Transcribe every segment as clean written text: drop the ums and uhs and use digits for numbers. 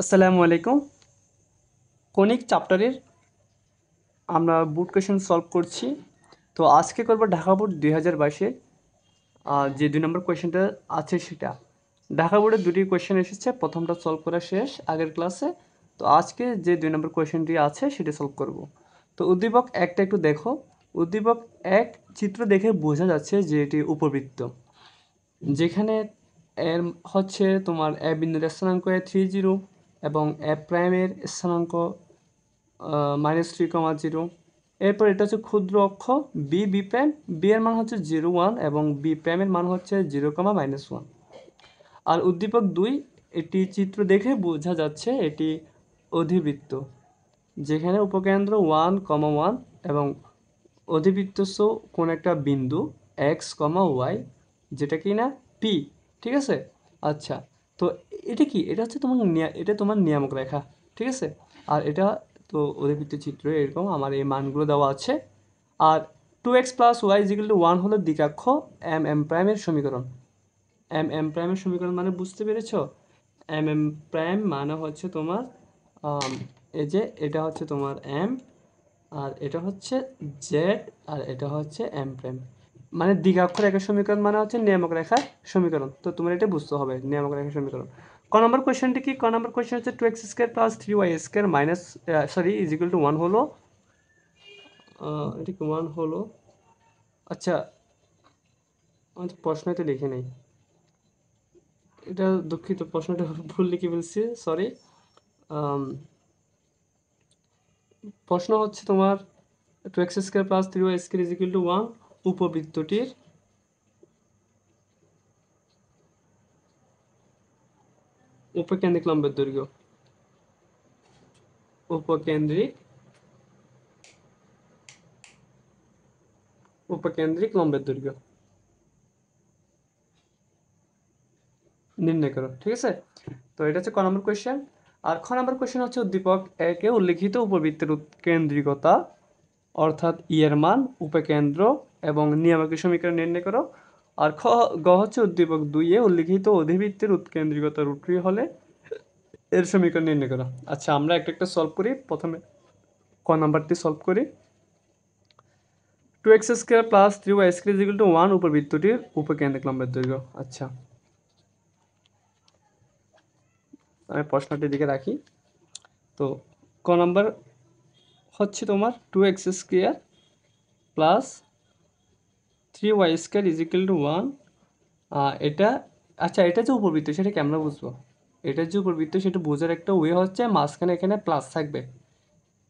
আসসালামু আলাইকুম। কনিক চ্যাপ্টারের আমরা বোর্ড কোয়েশ্চেন সলভ করছি। তো আজকে করব ঢাকা বোর্ড 2022-এর যে 2 নম্বর কোয়েশ্চেনটা আছে সেটা। ঢাকা বোর্ডের দুটি কোয়েশ্চেন এসেছে, প্রথমটা সলভ করা শেষ আগের ক্লাসে। তো আজকে যে 2 নম্বর কোয়েশ্চেনটি আছে সেটা সলভ করব। তো উদ্দীপক একটা একটু দেখো। উদ্দীপক এক চিত্র দেখে বোঝা যাচ্ছে যে এটি উপবৃত্ত, যেখানে এর হচ্ছে তোমার এ বিন্দুর স্থানাঙ্ক 30 এবং এ প্রাইমের স্থানাঙ্ক -3,0। এরপর এটা হচ্ছে ক্ষুদ্র অক্ষ বি প্রাইম, বি এর মান হচ্ছে 0,1 এবং বি প্রাইমের মান হচ্ছে 0,-1। আর উদ্দীপক 2 এটি চিত্র দেখে বোঝা যাচ্ছে এটি অধিবৃত্ত, যেখানে উপকেন্দ্র 1,1 এবং অধিবৃত্তস্থ কোন একটা বিন্দু x,y, যেটা কি না পি। ঠিক আছে। আচ্ছা, তো এটা কি, এটা হচ্ছে তোমার এটা তোমার নিয়ামক রেখা। ঠিক আছে। আর এটা তো অধিবৃত্ত চিত্র এরকম আমার এই মানগুলো দেওয়া আছে। আর 2x + y = 1 হলো দিকাক্ষ m প্রাইমের সমীকরণ। m প্রাইমের সমীকরণ মানে বুঝতে পেরেছো? m প্রাইম মানে হচ্ছে তোমার এই যে এটা হচ্ছে তোমার m, আর এটা হচ্ছে জেড, আর এটা হচ্ছে এম প্রাইম। মানে দ্বিঘাক্ষর রেখার সমীকরণ মানে হচ্ছে নিয়ামক রেখার সমীকরণ। তো তোমার এটা বুঝতে হবে নিয়ামক রেখার সমীকরণ। ক নম্বর কোয়েশ্চেনটি কি? ক নম্বর কোয়েশ্চেন হচ্ছে 2x² + 3y² মাইনাস = 1 হলো, এটা কি 1 হলো? আচ্ছা, আমি প্রশ্ন এটা লিখে নেই, এটা দুঃখিত, প্রশ্নটা ভুল লিখে ফেলছি, সরি। প্রশ্ন হচ্ছে তোমার 2x² + 3y² = 1 উপবৃত্তটির উপকেন্দ্রিক লম্বের দৈর্ঘ্য। উপকেন্দ্রিক উপকেন্দ্রিক লম্বের দৈর্ঘ্য নির্ণয় করো। ঠিক আছে। তো এটা হচ্ছে ক নম্বর কোয়েশ্চেন। আর খ নম্বর কোয়েশ্চেন হচ্ছে উদ্দীপক একে উল্লিখিত উপবৃত্তের উৎকেন্দ্রিকতা অর্থাৎ এর মান, উপকেন্দ্র এবং নিয়ামকের সমীকরণ নির্ণয় করো। আর গ হচ্ছে উদ্দীপক 2 এ উল্লিখিত অধিবৃত্তের উৎকেন্দ্রিকতা √3 হলে এর সমীকরণ নির্ণয় করো। আচ্ছা, আমরা একটা একটা সলভ করি। প্রথমে ক নাম্বারটি সলভ করি। 2x² + 3y² = 1 উপবৃত্তটির উপকেন্দ্রিক লম্বের দৈর্ঘ্য। আচ্ছা, আমি প্রশ্নটির দিকে রাখি। তো ক নাম্বার হচ্ছে তোমার 2x² + 3y² = 1। এটা, আচ্ছা, এটা যে উপবৃত্ত সেটা কেমন বুঝবো? এটা যে উপবৃত্ত সেটা বোঝার একটা ওয়ে হচ্ছে মাঝখানে এখানে প্লাস থাকবে।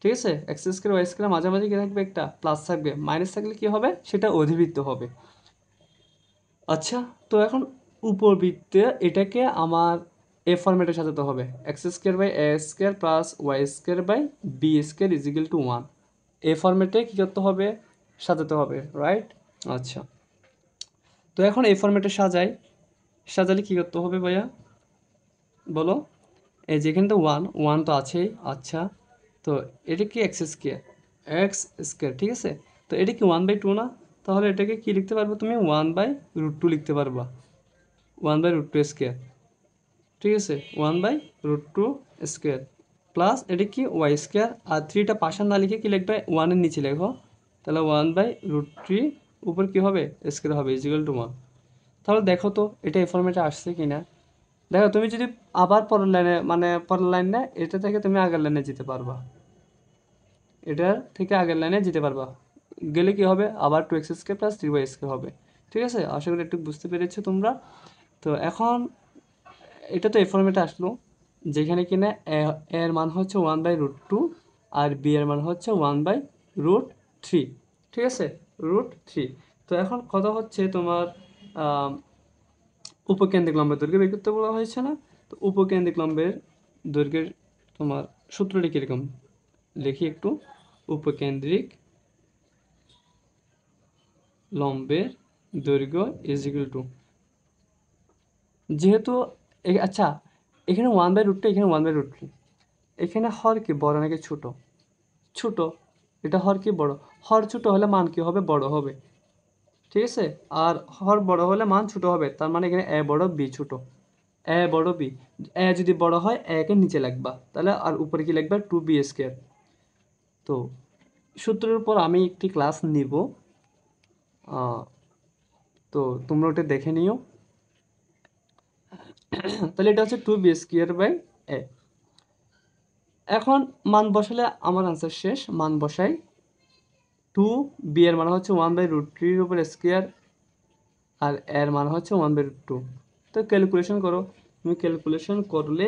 ঠিক আছে। x² y² মাঝামাঝি কি থাকবে? একটা প্লাস থাকবে। মাইনাস থাকলে কি হবে? সেটা অধিবৃত্ত হবে। আচ্ছা, তো এখন উপবৃত্তে এটাকে আমার এ ফরম্যাটে সাজাতে হবে। x² / a² + y² / b² = 1। এ ফরম্যাটে কি করতে হবে? সাজাতে হবে, রাইট? আচ্ছা, তো এখন এই ফরম্যাটে সাজালে কি করতে হবে ভাইয়া বলো? এই যেখানে তো 1 তো আছেই। আচ্ছা, তো এটা কি x², ঠিক আছে। তো এটা কি 1/2 না? তাহলে এটাকে কি লিখতে পারবো তুমি? 1/√2 লিখতে পারবা। 1/√2², ঠিক আছে। 1/√2² প্লাস এটা কি y², আর 3টা পাশে না লিখে কি লিখবে? 1 এর নিচে লেখো। তাহলে 1/√3 উপর কি হবে? স্কয়ার হবে = 1। তাহলে দেখো তো এটা এই ফরম্যাটে আসছে কিনা। দেখো, তুমি যদি আবার পরের লাইনে, মানে পরের লাইন না, এটা থেকে তুমি আগের লাইনে যেতে পারবা। এটার থেকে আগের লাইনে যেতে পারবা। গেলে কি হবে? আবার 2x² + 3y² হবে। ঠিক আছে। আশা করি একটু বুঝতে পেরেছো তোমরা। তো এখন এটা তো এই ফরম্যাটে আসলো, যেখানে কিনা এর মান হচ্ছে 1/√2 আর বি এর মান হচ্ছে 1/√3। ঠিক আছে, √3। তো এখন কথা হচ্ছে তোমার উপকেন্দ্রিক লম্বের দৈর্ঘ্য বের করতে বলা হয়েছে না? তো উপকেন্দ্রিক লম্বের দৈর্ঘ্যের তোমার সূত্রটি কিরকম লিখি একটু। উপকেন্দ্রিক লম্বের দৈর্ঘ্য = যেহেতু আচ্ছা, এখানে 1/√2, এখানে 1/√3, এখানে হর কি বড় নাকি ছোট? ছোট। এটা হর কি বড়? হর ছোট হলে মান কি হবে? বড় হবে। ঠিক আছে। আর হর বড় হলে মান ছোট হবে, তার মানে এখানে এ বড় বি ছোট। এ বড় বি, এ যদি বড় হয় এ কে নিচে লিখবা, তাহলে আর উপরে কি লিখবা 2b²। তো সূত্রের উপর আমি একটি ক্লাস নিব, তো তোমরা ওটা দেখে নিও। তাহলে এটা হচ্ছে 2b²/a। এখন মান বসালে আমার আনসার শেষ। মান বসাই, 2b এর মান হচ্ছে 1/√3 উপর স্কোয়ার, আর এর মান হচ্ছে 1/√2। তো ক্যালকুলেশন করো, তুমি ক্যালকুলেশন করলে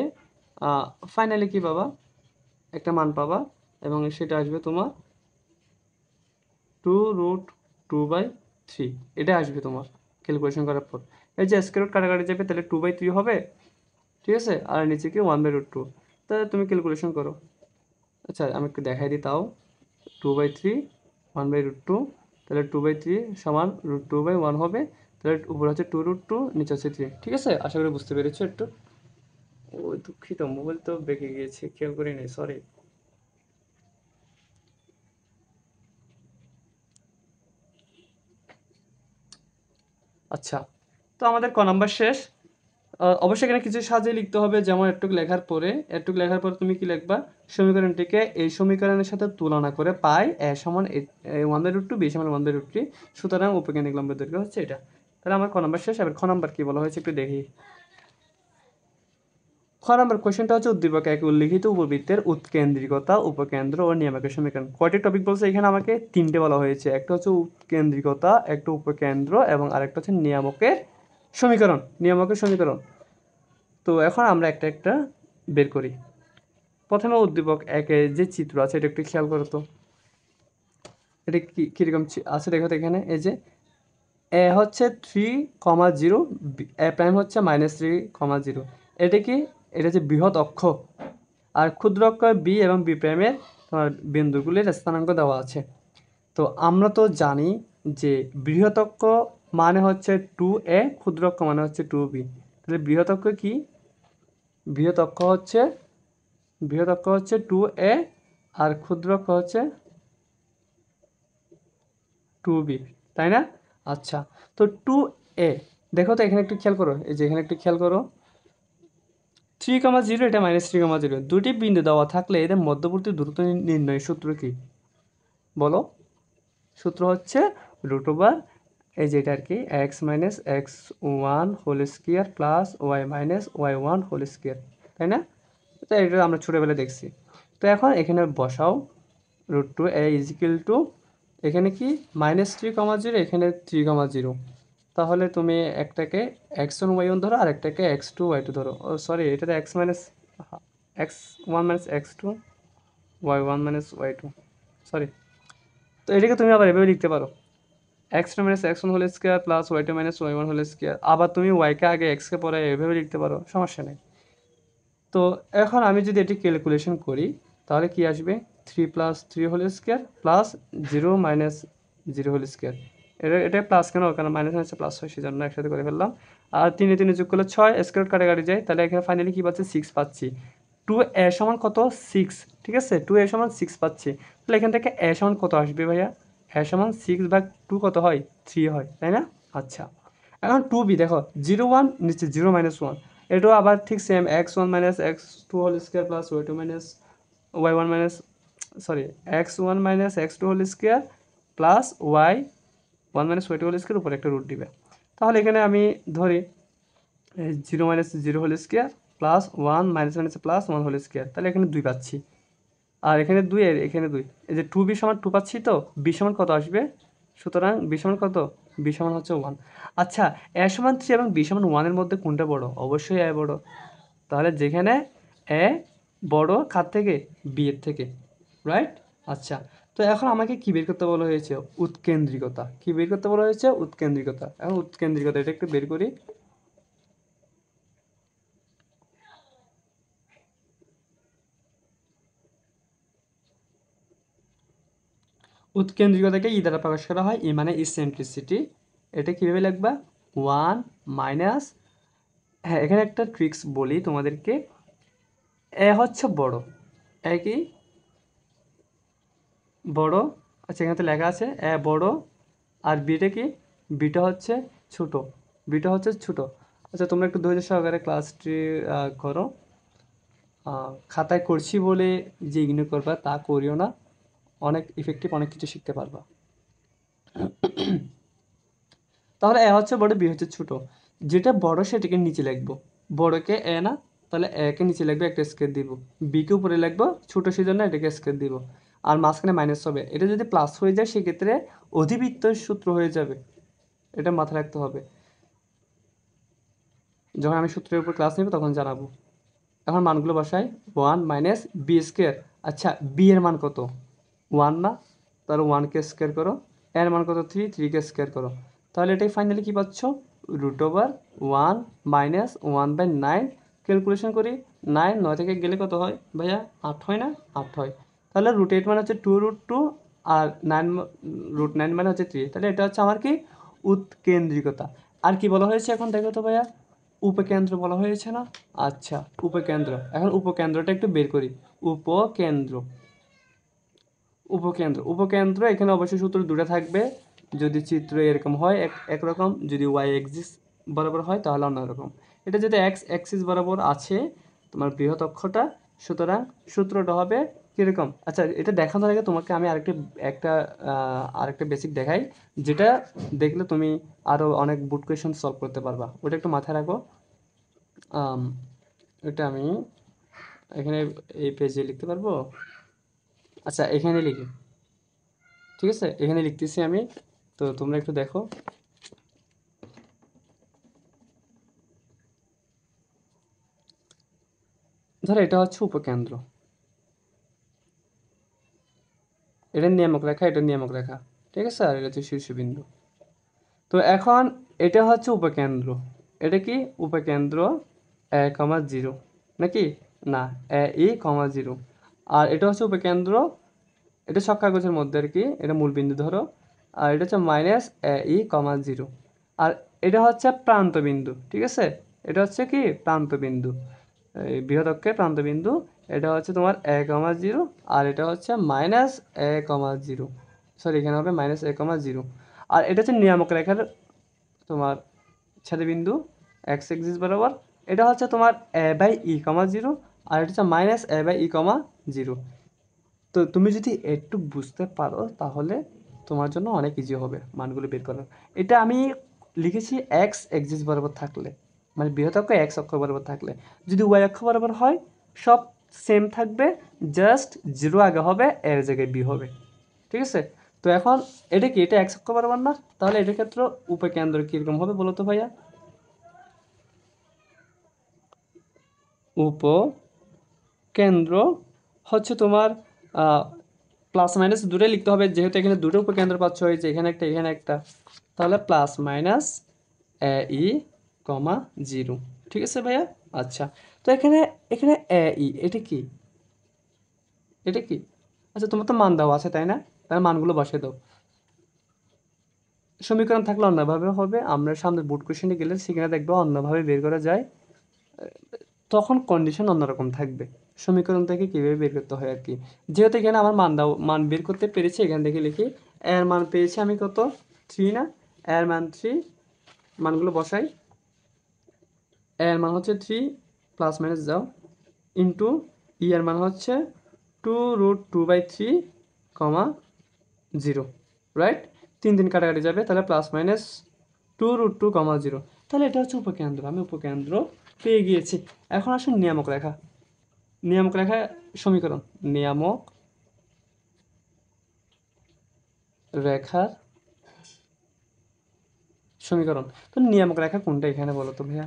ফাইনালি কি পাবা, একটা মান পাবা, এবং সেটা আসবে তোমার 2√2/3, এটা আসবে তোমার ক্যালকুলেশন করার পর। এই যে স্কোয়ার রুট কাটাকাটি যাবে, তাহলে 2/3 হবে, ঠিক আছে, আর নিচে কি 1/√2। তাহলে তুমি ক্যালকুলেশন করো। আচ্ছা আমি একটু দেখাই দিই তাও। 2/3 1/√2, তাহলে 2/3 সমান √2/1 হবে, তাহলে উপরে হচ্ছে 2√2, নিচে হচ্ছে 3। ঠিক আছে, আশা করি বুঝতে পেরেছো একটু। ও দুঃখিত, মোবাইল তো বেঁকে গিয়েছে, খেয়াল করি নাই, সরি। আচ্ছা, তো আমাদের ক নাম্বার শেষ। অবশ্যই এখানে কিছু সাজিয়ে লিখতে হবে, যেমন এটুক লেখার পরে তুমি কি লিখবা, সমীকরণটিকে এই সমীকরণের সাথে তুলনা করে পাই এ সমান 1/√2, বি সমান 1/√3, সুতরাং উপকেন্দ্রিক লম্বের দৈর্ঘ্য হচ্ছে এটা। তাহলে আমার ক নাম্বার শেষ। এবার খ নাম্বার কি বলা হয়েছে একটু দেখি। খ নাম্বার কোশ্চেনটা হচ্ছে উদ্দীপকে একে উল্লিখিত উপবৃত্তের উৎকেন্দ্রিকতা, উপকেন্দ্র ও নিয়ামকের সমীকরণ। কয়টি টপিক বলছে এখানে, আমাকে তিনটে বলা হয়েছে। একটা হচ্ছে উৎকেন্দ্রিকতা, একটা উপকেন্দ্র, এবং আরেকটা হচ্ছে নিয়ামকের সমীকরণ। তো এখন আমরা একটা একটা বের করি। প্রথমে উদ্দীপক একে যে চিত্র আছে এটা একটু খেয়াল করো তো, এটা কিরকম আছে দেখো তো। এখানে এই যে এ হচ্ছে 3,0, এ প্রাইম হচ্ছে -3,0। এটা কি, এটা হচ্ছে বৃহৎ অক্ষ, আর ক্ষুদ্র অক্ষ বি এবং বি প্রাইমের তোমার বিন্দুগুলির স্থানাঙ্ক দেওয়া আছে। তো আমরা তো জানি যে বৃহৎ অক্ষ মানে হচ্ছে 2a, ক্ষুদ্র অক্ষ মানে হচ্ছে 2b। তাহলে বৃহৎ অক্ষ কি, বৃহৎ অক্ষ হচ্ছে 2a, আর ক্ষুদ্র অক্ষ হচ্ছে 2b, তাই না? আচ্ছা, তো 2a, দেখো তো এখানে একটু খেয়াল করো, এই যে এখানে একটু খেয়াল করো, 3,0, এটা -3,0, দুটি বিন্দু দেওয়া থাকলে এদের মধ্যবর্তী দূরত্ব নির্ণয়ের সূত্র কি বলো? সূত্র হচ্ছে √, এই যে এটা আর কি, x-x1² প্লাস y-y1², তাই না? তো এটা আমরা ছোটোবেলায় দেখছি। তো এখন এখানে বসাও, √2a = এখানে কি -3,0, এখানে 3,0। তাহলে তুমি একটাকে x1 y1 ধরো, আর একটাকে x2 y2 ধরো। ও সরি, এটাতে x1 - x2 y1 - y2, sorry. তো এটাকে তুমি আবার এভাবে লিখতে পারো, x2 - x1² plus y2 - y1²। আবার তুমি y-কে আগে x-কে পরে এভাবে লিখতে পারো, সমস্যা নেই। তো এখন আমি যদি এটি ক্যালকুলেশন করি, তাহলে কি আসবে, 3 + 3² প্লাস 0 - 0²। এটা প্লাস কেন, কারণ মাইনাস মাইনাসে প্লাস হয়, সেজন্য একসাথে করে ফেললাম। আর 3 3 যোগ করলে 6, স্কোয়ার কাটাকাটি যায়, তাহলে এখানে ফাইনালি কি পাচ্ছি, 6 পাচ্ছি। 2a সমান কত, 6, ঠিক আছে, 2a সমান 6 পাচ্ছি। তাহলে এখান থেকে a সমান কত আসবে ভাইয়া, a সমান 6/2 কত হয়, 3 হয়, তাই না? আচ্ছা, এখন 2b দেখো, 0 1, নিচে 0 - 1, এটাও আবার ঠিক same, x1 - x2² plus y2 y1 sorry, x1 - x2² plus y1 - y2² উপরে একটা রুট দিবে। তাহলে এখানে আমি ধরি 0 - 0² প্লাস 1 - প্লাস 1², তাহলে এখানে 2 পাচ্ছি, আর এখানে 2, আর এখানে 2। এই যে 2b সমান 2 পাচ্ছি, তো b সমান কত আসবে, সুতরাং b সমান কত, b সমান হচ্ছে 1। আচ্ছা, a সমান 3 এবং b সমান 1 এর মধ্যে কোনটা বড়? অবশ্যই a বড়। তাহলে যেখানে a বড় কার থেকে, b এর থেকে, রাইট? আচ্ছা, তো এখন আমাকে কি বের করতে বলা হয়েছে, উৎকেন্দ্রিকতা। কি বের করতে বলা হয়েছে, উৎকেন্দ্রিকতা। এখন উৎকেন্দ্রিকতা এটা একটু বের করি। উৎকেন্দ্রিকতাকে ই দ্বারা প্রকাশ করা হয়, ই মানে ইসেন্ট্রিসিটি। এটা কীভাবে লিখবা, 1 মাইনাস, হ্যাঁ এখানে একটা ট্রিক্স বলি তোমাদেরকে, এ হচ্ছে বড়, এ কি বড়, আচ্ছা এখানে তো লেখা আছে এ বড়, আর বিটা কি, বিটা হচ্ছে ছোট, বিটা হচ্ছে ছোট। আচ্ছা তোমরা একটু ধৈর্য সহকারে ক্লাসটি করো। খাতায় করছি বলে যে ইগনোর করবা তা করিও না, অনেক ইফেক্টিভ, অনেক কিছু শিখতে পারবা। তাহলে এ হচ্ছে বড়, বি হচ্ছে ছোট, যেটা বড় সেটাকে নিচে লিখবো, বড়কে এ না, তাহলে এ কে নিচে লিখবো, একটা স্কেয়ার দিব, বি কে উপরে লিখবো, ছোট সেজন্য এটাকে স্কেয়ার দিব, আর মাঝখানে মাইনাস হবে। এটা যদি প্লাস হয়ে যায় সেক্ষেত্রে অধিবৃত্তের সূত্র হয়ে যাবে, এটা মাথায় রাখতে হবে। যখন আমি সূত্রের উপর ক্লাস নেব তখন জানাবো। এখন মানগুলো বসাই, 1 মাইনাস বি স্কোয়ার। আচ্ছা বি এর মান কত? 1 না, তাহলে 1কে স্কোয়ার করো, এর মান কত 3, 3কে স্কোয়ার করো, তাহলে এটাই ফাইনালি কি পাচ্ছ, √1 মাইনাস 1/9। ক্যালকুলেশন করি, 9 9 থেকে গেলে কত হয় ভাইয়া, 8 হয় না, 8 হয়। তাহলে √8 মানে হচ্ছে 2√2, আর 9 √9 মানে হচ্ছে 3, তাহলে এটা হচ্ছে আমার কি, উৎকেন্দ্রিকতা। আর কি বলা হয়েছে এখন দেখো তো ভাইয়া, উপকেন্দ্র বলা হয়েছে না। আচ্ছা উপকেন্দ্র, এখন উপকেন্দ্রটা একটু বের করি। উপকেন্দ্র, উপকেন্দ্র, উপকেন্দ্র এখানে অবশ্যই সূত্র দুটো থাকবে। যদি চিত্র এরকম হয় একরকম, যদি ওয়াই এক্সিস বরাবর হয় তাহলে অন্যরকম। এটা যদি এক্স অ্যাক্সিস বরাবর আছে তোমার বৃহৎ অক্ষটা, সুতরাং সূত্রটা হবে কীরকম। আচ্ছা এটা দেখানোর আগে তোমাকে আমি আরেকটা বেসিক দেখাই, যেটা দেখলে তুমি আরও অনেক বুট কোয়েশন সলভ করতে পারবা, ওটা একটু মাথায় রাখো। এটা আমি এখানে এই পেজে লিখতে পারবো। আচ্ছা এখানে লিখি, ঠিক আছে, এখানে লিখতেছি আমি, তো তোমরা একটু দেখো। ধরো এটা হচ্ছে উপকেন্দ্র, এটা নিয়ামক রেখা, এটা নিয়ামক রেখা, ঠিক আছে, আর এটা হচ্ছে শীর্ষবিন্দু। তো এখন এটা হচ্ছে উপকেন্দ্র, এটা কি উপকেন্দ্র a,0 নাকি না, a,0, আর এটা হচ্ছে উপকেন্দ্র, এটা সব কাগজের মধ্যে আর কি, এটা মূল বিন্দু ধরো, আর এটা হচ্ছে -a,0, আর এটা হচ্ছে প্রান্ত বিন্দু, ঠিক আছে, এটা হচ্ছে কি প্রান্ত বিন্দু, এই বৃহৎ অক্ষের প্রান্ত বিন্দু। এটা হচ্ছে তোমার a,0, আর এটা হচ্ছে -a,0, সরি এখানে হবে -a,0, আর এটা হচ্ছে নিয়ামক রেখার তোমার ছেদবিন্দু এক্স এক্সিস বরাবর। এটা হচ্ছে তোমার a/e, 0, আর এটা হচ্ছে -a/e, 0। তো তুমি যদি একটু বুঝতে পারো তাহলে তোমার জন্য অনেক ইজি হবে মানগুলো বের করা। এটা আমি লিখেছি এক্স এক্সিস বরাবর থাকলে, মানে বৃহৎ অক্ষ এক্স অক্ষ বরাবর থাকলে। যদি ওয়াই অক্ষ বরাবর হয় সব সেম থাকবে, জাস্ট 0 আগে হবে, এর জায়গায় বি হবে, ঠিক আছে। তো এখন এটা কি, এটা এক্স অক্ষ বরাবর না, তাহলে এটার ক্ষেত্রে উপকেন্দ্র কীরকম হবে বলো তো ভাইয়া। উপকেন্দ্র হচ্ছে তোমার প্লাস মাইনাস দূরে লিখতে হবে, যেহেতু এখানে দুটো উপকেন্দ্র পাচ্ছ, হয়েছে এখানে একটা এখানে একটা, তাহলে +-a,e, 0, ঠিক আছে ভাইয়া। আচ্ছা তো এখানে এখানে a,e, এটা কি, এটা কি, আচ্ছা তোমার তো মান দেওয়া আছে তাই না, তার মানগুলো বসিয়ে দাও। সমীকরণ থাকলে অন্যভাবে হবে, আমরা সামনে বোর্ড কোশ্চেনে গেলে সেখানে দেখবো অন্যভাবে বের করা যায়, তখন কন্ডিশন অন্যরকম থাকবে, সমীকরণ থেকে কীভাবে বের করতে হয় আর কি। যেহেতু এখানে আমার মান বের করতে পেরেছি, এখান থেকে লিখি এর মান পেয়েছি আমি কত 3 না, এর মান 3, মানগুলো বসাই, এর মান হচ্ছে 3, প্লাস মাইনাস যাও, ইন্টু ই এর মান হচ্ছে 2√2/3, 0, রাইট, 3 কাটাকাটি যাবে, তাহলে +-2√2, 0, তাহলে এটা হচ্ছে উপকেন্দ্র, আমি উপকেন্দ্র পেয়ে গিয়েছি। এখন আসুন নিয়ামক রেখা, নিয়ামক রেখা সমীকরণ, নিয়ামক রেখার সমীকরণ। তো নিয়ামক রেখা কোনটা এখানে বলো তো ভাইয়া।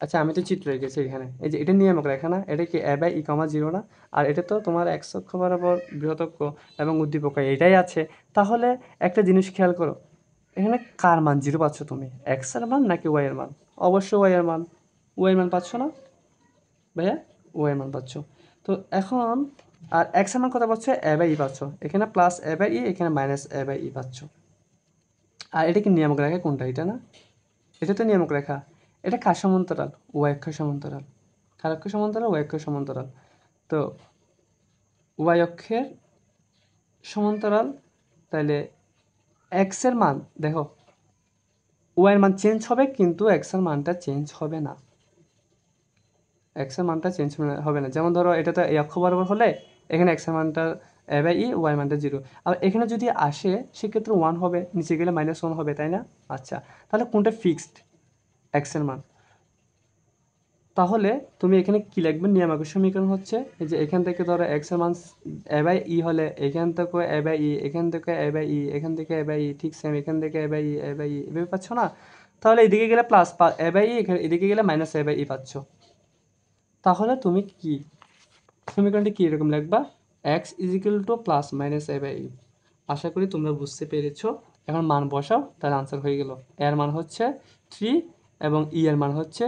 আচ্ছা আমি তো চিত্র এঁকেছি এখানে, এই যে এটা নিয়ামক রেখা না, এটা কি a/e, 0 না, আর এটা তো তোমার এক্স অক্ষ বরাবর বৃহৎ অক্ষ এবং উদ্দীপক এটাই আছে। তাহলে একটা জিনিস খেয়াল করো, এখানে কার মান 0 পাচ্ছ তুমি, এক্স এর মান নাকি ওয়াই এর মান, অবশ্যই ওয়াই এর মান, ওয়াই এর মান পাচ্ছ না ভাইয়া, ওয়াই এর মান পাচ্ছ। তো এখন আর এক্স এর মান কত পাচ্ছ, a/e পাচ্ছ, এখানে +a/e, এখানে -a/e পাচ্ছ। আর এটা কি নিয়ামক রেখা কোনটা, এটা না, এটা তো নিয়ামক রেখা, এটা কার সমান্তরাল, ওয়াই অক্ষ সমান্তরাল, কার অক্ষ সমান্তরাল, ওয়াই অক্ষ সমান্তরাল। তো ওয়াই অক্ষের সমান্তরাল, তাহলে এক্স এর মান দেখো, ওয়াইয়ের মান চেঞ্জ হবে কিন্তু এক্সের মানটা চেঞ্জ হবে না, এক্সের মানটা চেঞ্জ হবে না। যেমন ধরো এটা তো এই অক্ষ বরাবর হলে এখানে এক্সের মানটা এ বাই ই, ওয়াই মানটা 0। আর এখানে যদি আসে সেক্ষেত্রে 1 হবে, নিচে গেলে -1 হবে, তাই না? আচ্ছা, তাহলে কোনটা ফিক্সড এক্সের মান? তাহলে তুমি এখানে কি লিখবে? নিয়ামকের সমীকরণ হচ্ছে এই যে এখান থেকে ধরো এক্স এর মান এ বাই ই হলে এখান থেকে এ বাই ই, এখান থেকে এ বাই ই, এখান থেকে এ বাই ই, ঠিক সেম এখান থেকে এ বাই ই, এ বাই ই, এভাবে পাচ্ছ না? তাহলে এদিকে গেলে প্লাস এ বাই ই, এদিকে গেলে মাইনাস এ বাই ই পাচ্ছ। তাহলে তুমি কি সমীকরণটি কি এরকম লিখবা? X is equal to plus minus a by e. আশা করি তোমরা বুঝতে পেরেছো। এখন মান বসাও, তার আনসার হয়ে গেল। এর মান হচ্ছে 3 এবং ই এর মান হচ্ছে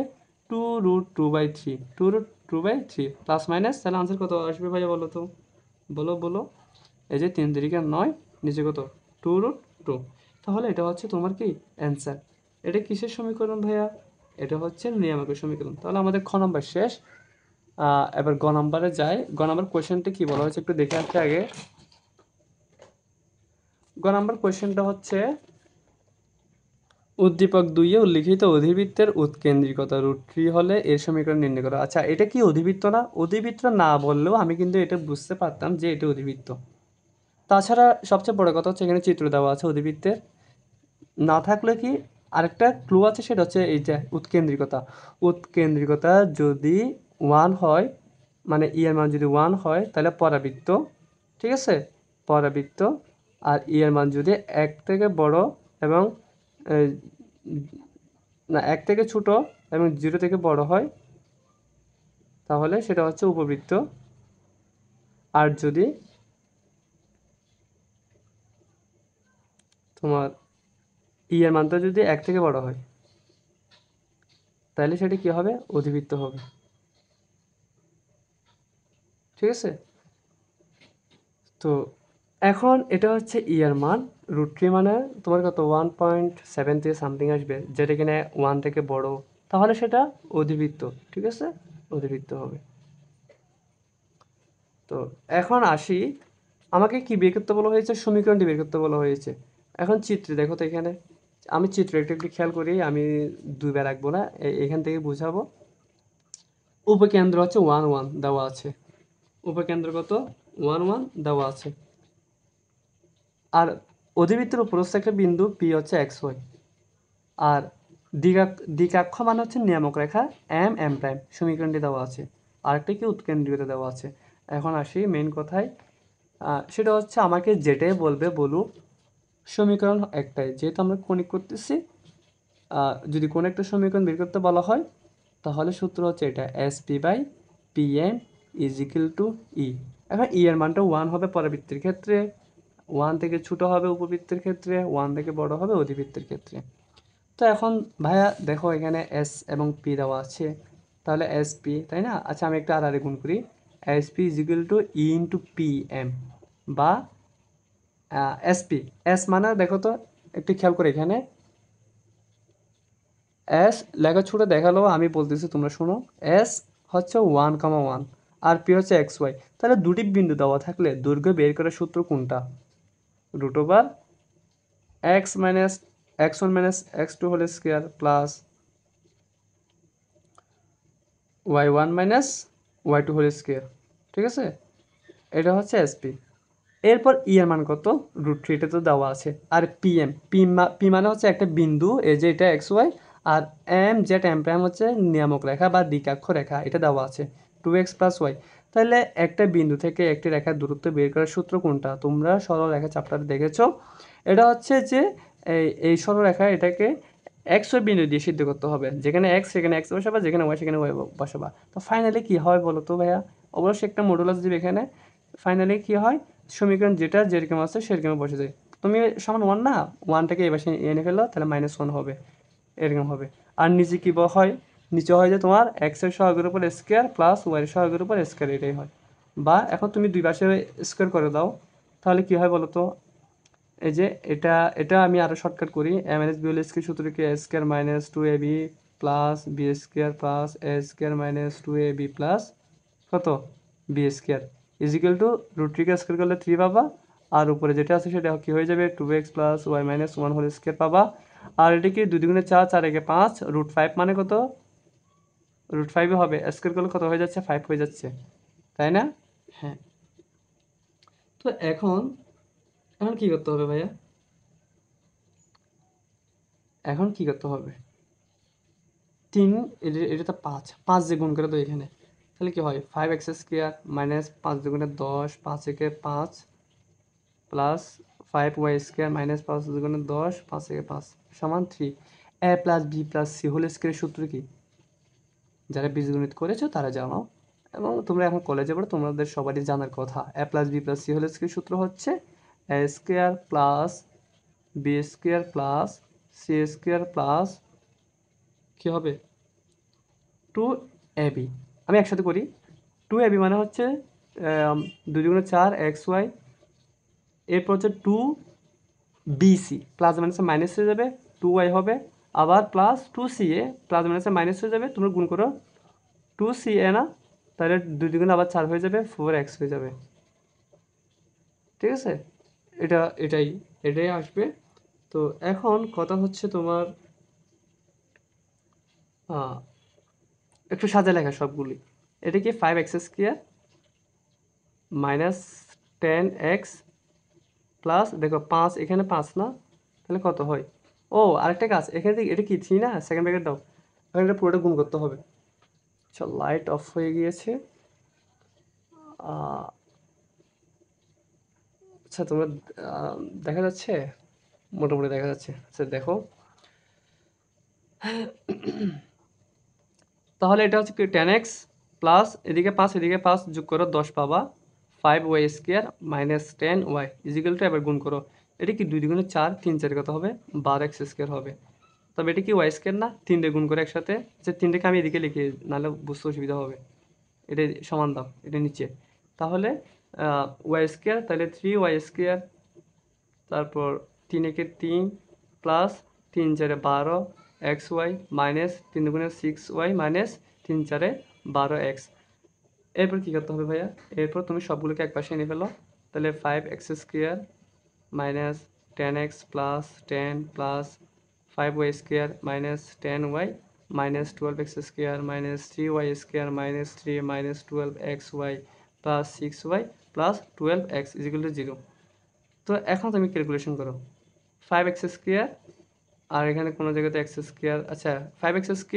2√2/3, 2√2/3 প্লাস মাইনাস, তাহলে আনসার কত আসবে ভাইয়া বলো তো? বলো বলো। এই যে 3 3 9, নিচে কত? 2√2। তাহলে এটা হচ্ছে তোমার কি অ্যান্সার। এটা কিসের সমীকরণ ভাইয়া? এটা হচ্ছে নিয়ামকের সমীকরণ। তাহলে আমাদের খ নম্বর শেষ। এবার গ নম্বরে যাই। গ নম্বর কোয়েশ্চেনটা কি বলা হয়েছে একটু দেখে আসতে আগে। গ নম্বর কোয়েশ্চেনটা হচ্ছে উদ্দীপক 2 এ উল্লিখিত অধিবৃত্তের উৎকেন্দ্রিকতা √3 হলে এর সমীকরণ নির্ণয় করো। আচ্ছা, এটা কি অধিবৃত্ত না? অধিবৃত্ত না বললেও আমি কিন্তু এটা বুঝতে পারতাম যে এটা অধিবৃত্ত। তাছাড়া সবচেয়ে বড় কথা হচ্ছে এখানে চিত্র দেওয়া আছে অধিবৃত্তের। না থাকলে কি আরেকটা ক্লু আছে, সেটা হচ্ছে এই যে উৎকেন্দ্রিকতা। উৎকেন্দ্রিকতা যদি 1 হয়, মানে ই এর মান যদি 1 হয় তাহলে পরাবৃত্ত, ঠিক আছে? পরাবৃত্ত। আর ই এর মান যদি 1 থেকে বড় এবং আহ, না 1 থেকে ছোট এবং 0 থেকে বড় হয় তাহলে সেটা হচ্ছে উপবৃত্ত। আর যদি তোমার ই এর মানটা যদি 1 থেকে বড় হয় তাহলে সেটা কি হবে? অধিবৃত্ত হবে, ঠিক আছে? তো এখন এটা হচ্ছে ই এর মান √3, মানে তোমার কত 1.7 থেকে সামথিং আসবে, যেটা কিনা 1 থেকে বড়, তাহলে সেটা অধিবৃত্ত, ঠিক আছে? অধিবৃত্ত হবে। তো এখন আসি, আমাকে কি বের করতে বলা হয়েছে? সমীকরণটি বের করতে বলা হয়েছে। এখন চিত্রে দেখো তো, এখানে আমি চিত্র একটু একটু খেয়াল করি, আমি দুইবার রাখবো না, এখান থেকে বুঝাবো। উপকেন্দ্র হচ্ছে 1 1 দেওয়া আছে, উপকেন্দ্র কত 1 1 দেওয়া আছে। আর অধিবৃত্তের উপরস্থ একটা বিন্দু পি হচ্ছে এক্স ওয়াই। আর দিকাক্ষ মানে হচ্ছে নিয়ামক রেখা এম এম প্রাইম, সমীকরণটি দেওয়া আছে। আরেকটা কি উৎকেন্দ্রিকতা দেওয়া আছে। এখন আসি মেইন কথায়, সেটা হচ্ছে আমাকে যেটাই বলবে বলুক, সমীকরণ একটাই, যেহেতু আমরা কণিক করতেছি। যদি কোনো একটা সমীকরণ বের করতে বলা হয় তাহলে সূত্র হচ্ছে এটা s p by p m is equal to e. এখন ই এর মানটা 1 হবে পরাবৃত্তের ক্ষেত্রে, 1 থেকে ছোট হবে উপবৃত্তের ক্ষেত্রে, 1 থেকে বড় হবে অধিবৃত্তের ক্ষেত্রে। তো এখন ভাইয়া দেখো এখানে এস এবং পি দেওয়া আছে, তাহলে এস পি, তাই না? আচ্ছা, আমি একটা আর গুণ করি, S P is equal to E into P M, বা এস পি। এস মানে দেখো তো একটু খেয়াল করে, এখানে এস লেখা ছোট দেখালো, আমি বলতেছি তোমরা শোনো। এস হচ্ছে 1,1 আর পি হচ্ছে এক্স ওয়াই। তাহলে দুটি বিন্দু দেওয়া থাকলে দৈর্ঘ্য বের করার সূত্র কোনটা? √, X minus x1 minus x2 whole square plus y1 minus y2 whole square, ঠিক আছে? এটা হচ্ছে এসপি। এরপর ই এর মান কত? √3, এটা তো দেওয়া আছে। আর পি এম, পি মানে হচ্ছে একটা বিন্দু, এই যে এটা এক্স ওয়াই। আর এম জেড এম প্রাইম হচ্ছে নিয়ামক রেখা বা দ্বিকাক্ষ রেখা, এটা দেওয়া আছে 2x প্লাস ওয়াই। তাহলে একটা বিন্দু থেকে একটি রেখার দূরত্ব বের করার সূত্র কোনটা? তোমরা সরল রেখা চ্যাপ্টারে দেখেছো। এটা হচ্ছে যে এই সরল রেখা, এটাকে এক্স ওয়াই বিন্দু দিয়ে সিদ্ধ করতে হবে। যেখানে এক্স সেখানে এক্স বসাবা, যেখানে ওয়াই সেখানে ওয়াই বসাবা। তো ফাইনালি কি হয় বলো তো ভাইয়া? অবশ্যই একটা মডুলাস দিবে এখানে। ফাইনালি কি হয়? সমীকরণ যেটা যেরকম আছে সেরকম বসে যায়। তুমি সমান 1 না, 1টাকে এই পাশে এনে ফেলো, তাহলে -1 হবে, এরকম হবে। আর নিচে কি হয়? নিচে হয় যে তোমার এক্স এর সহগের উপর স্কোয়ার প্লাস ওয়াই এর সহগের উপর স্কোয়ার, এটাই হয়। বা এখন তুমি দুই পাশে স্কোয়ার করে দাও, তাহলে কি হয় বলো তো? এই যে এটা এটা আমি আরো শর্টকাট করি, m n s b whole square সূত্র কি a square minus 2ab plus b square plus a square minus 2ab plus কত b square is equal to √3 square করলে 3 পাবা। আর উপরে যেটা আছে সেটা কি হয়ে যাবে? 2x plus Y minus 1 whole square পাবা। আর এটা কি 2 দুগুণে 4, 4 একে 5, √5 মানে কত? √5 হবে, স্কোয়ার করলে কত হয়ে যাচ্ছে? 5 হয়ে যাচ্ছে, তাই না? হ্যাঁ। তো এখন এখন কি করতে হবে ভাইয়া? এখন কি করতে হবে? 3, এটা তো 5, 5 দিয়ে গুণ করে তো এখানে, তাহলে কি হয়? 5x² মাইনাস 5 দুগুণে 10, 5 একে 5 প্লাস 5y² মাইনাস 5 দুগুণে 10, 5 একে 5 সমান 3। a plus b plus c whole স্কোয়ারের সূত্র কি? যারা বীজগণিত করেছো তারা জানো, এবং তোমরা এখন কলেজে পড়ো, তোমাদের সবারই জানার কথা। a plus b plus c whole স্কোয়ারের সূত্র হচ্ছে a² plus b² plus c² plus কি হবে? 2ab। আমি একসাথে করি। 2ab মানে হচ্ছে 2 দুগুণে 4 xy, এরপর হচ্ছে 2bc, প্লাস মাইনাসে মাইনাস হয়ে যাবে, 2y হবে, আবার প্লাস 2ca, প্লাস মাইনাসে মাইনাস হয়ে যাবে, তোমরা গুণ করো 2ca না, তাহলে 2 দুগুণে আবার 4 হয়ে যাবে, 4x হয়ে যাবে। ঠিক আছে, এটাই এটাই আসবে। তো এখন কথা হচ্ছে তোমার একটু সাজা লেখা সবগুলি। এটা কি 5x² মাইনাস 10x প্লাস, দেখো 5 এখানে 5 না, তাহলে কত হয়? ও আরেকটা কাজ, এখানে এটা কি 3 না, সেকেন্ড ব্র্যাকেট দাও, এখানে এটা পুরোটা গুণ করতে হবে। চল, লাইট অফ হয়ে গিয়েছে। আচ্ছা তোমরা দেখা যাচ্ছে? মোটামুটি দেখা যাচ্ছে। আচ্ছা দেখো, তাহলে এটা হচ্ছে কি 10x প্লাস এদিকে 5 এদিকে 5 যোগ করো 10 পাবা, 5y² minus 10y is equal two, এবার গুণ করো। এটা কি 2 দুগুণে 4, 3 4 কত হবে? 12x² হবে। তবে এটা কি y² না, 3 দিয়ে গুণ করে একসাথে, যে 3টাকে আমি এদিকে লিখি, নাহলে বুঝতে অসুবিধা হবে। এটা সমান দাও, এটা নিচে, তাহলে y², তাহলে 3y², তারপর 3 একে 3 প্লাস 3 4 12 xy মাইনাস 3 দুগুণে 6y মাইনাস 3 4 12x। এরপর কী করতে হবে ভাইয়া? এরপর তুমি সবগুলোকে এক পাশে এনে ফেলো, তাহলে 5x² minus 10x plus 10 plus 5y² minus 10y minus 12x² minus 3y² minus 3 minus 12xy plus 6y plus 12x is equal to 0। তো এখন তুমি ক্যালকুলেশন করো, 5x² আর এখানে কোনো জায়গাতে x², আচ্ছা 5x²,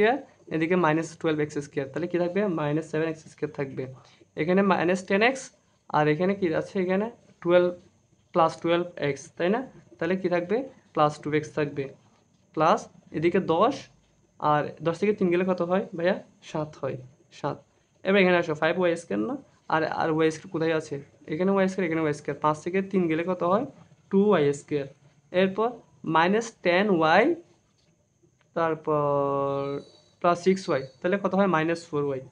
এদিকে মাইনাস 12x², তাহলে কী থাকবে? মাইনাস 7x² থাকবে। এখানে মাইনাস 10x, আর এখানে কি আছে? এখানে 12 প্লাস 12x, তাই না? তাহলে কি থাকবে? প্লাস 2x থাকবে, প্লাস এদিকে 10, আর 10 থেকে 3 গেলে কত হয় ভাইয়া? 7 হয়, 7। এবার এখানে আসো, 5y² না, আর y² কোথায় আছে? এখানে y², এখানে y², 5 থেকে 3 গেলে কত হয়? 2y²। এরপর মাইনাস 10y, তারপর প্লাস 6y, তাহলে কত হয়? Minus 4y।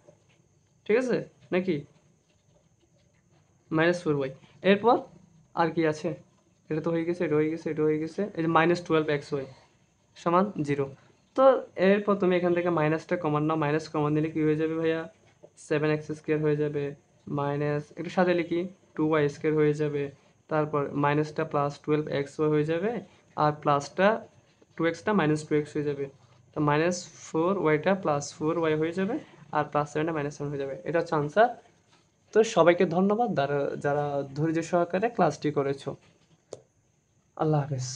ঠিক আছে নাকি? Minus 4y। এরপর আর কি আছে? এটা তো হয়ে গেছে, এটা হয়ে গেছে, এটা হয়ে গেছে, এই যে মাইনাস 12xy সমান 0। তো এরপর তুমি এখান থেকে মাইনাসটা কমান নাও, মাইনাস কমান দিলে কী হয়ে যাবে ভাইয়া? 7x² হয়ে যাবে, মাইনাস একটু সাথে লিখি 2y² হয়ে যাবে, তারপর মাইনাসটা প্লাস 12xy হয়ে যাবে, আর প্লাসটা 2xটা মাইনাস 2x হয়ে যাবে, তো মাইনাস 4yটা প্লাস 4y হয়ে যাবে, আর প্লাস 7টা মাইনাস 7 হয়ে যাবে। এটা হচ্ছে আনসার। তো সবাইকে ধন্যবাদ যারা যারা ধৈর্য সহকারে ক্লাসটি করেছো। আল্লাহ হাফেজ।